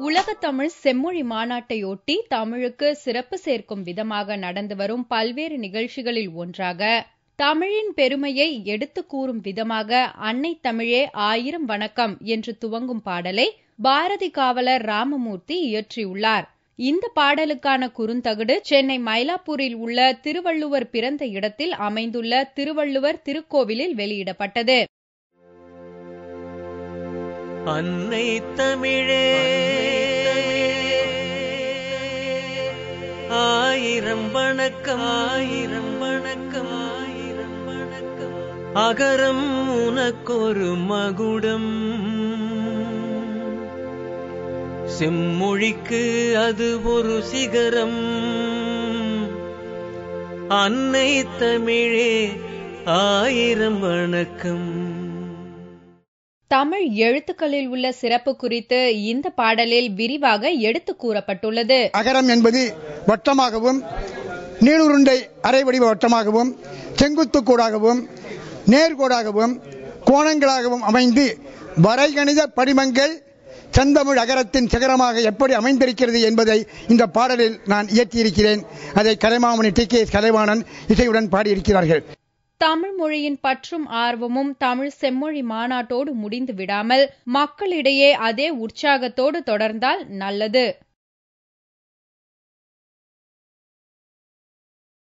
உலக தமிழ் செம்மொழி மாநாட்டையொட்டி தமிழுக்கு சிறப்பு சேர்க்கும் விதமாக நடந்து வரும் பல்வேறு நிகழ்ச்சிகளில் ஒன்றாக தமிழின் பெருமையை எடுத்துக் கூறும் விதமாக அன்னை தமிழே ஆயிரம் வணக்கம் என்று துவங்கும் பாடலை பாரதி காவலர் ராமமூர்த்தி இயற்றியுள்ளார். இந்த பாடலுக்கான குறுந்தகடு சென்னை மயிலாப்பூரில் உள்ள திருவள்ளுவர் பிறந்த இடத்தில் அமைந்துள்ள திருவள்ளுவர் திருக்கோவிலில் வெளியிடப்பட்டது. அன்னை தமிழே ஆயிரம் வணக்கம், ஆயிரம் வணக்கம், ஆயிரம் வணக்கம். அகரம் உனக்கொரு மகுடம், செம்மொழிக்கு அது ஒரு சிகரம். அன்னை தமிழே ஆயிரம் வணக்கம். தமிழ் எழுத்துக்களில் உள்ள சிறப்பு குறித்து இந்த பாடலில் விரிவாக எடுத்து கூறப்பட்டுள்ளது. அகரம் என்பது வட்டமாகவும், நீளுருண்டை அரை வடிவ வட்டமாகவும், செங்குத்துக்கூடாகவும், நேர்கோடாகவும், கோணங்களாகவும் அமைந்து வரைகணித படிமங்கள் செந்தமிழ் அகரத்தின் சிகரமாக எப்படி அமைந்திருக்கிறது என்பதை இந்த பாடலில் நான் இயற்றியிருக்கிறேன். அதை கலைமாமணி டி.கே. கலைவாணன் இசையுடன் பாடியிருக்கிறார்கள். தமிழ் மொழியின் பற்றும் ஆர்வமும் தமிழ் செம்மொழி மாநாட்டோடு முடிந்து விடாமல் மக்களிடையே அதே உற்சாகத்தோடு தொடர்ந்தால் நல்லது.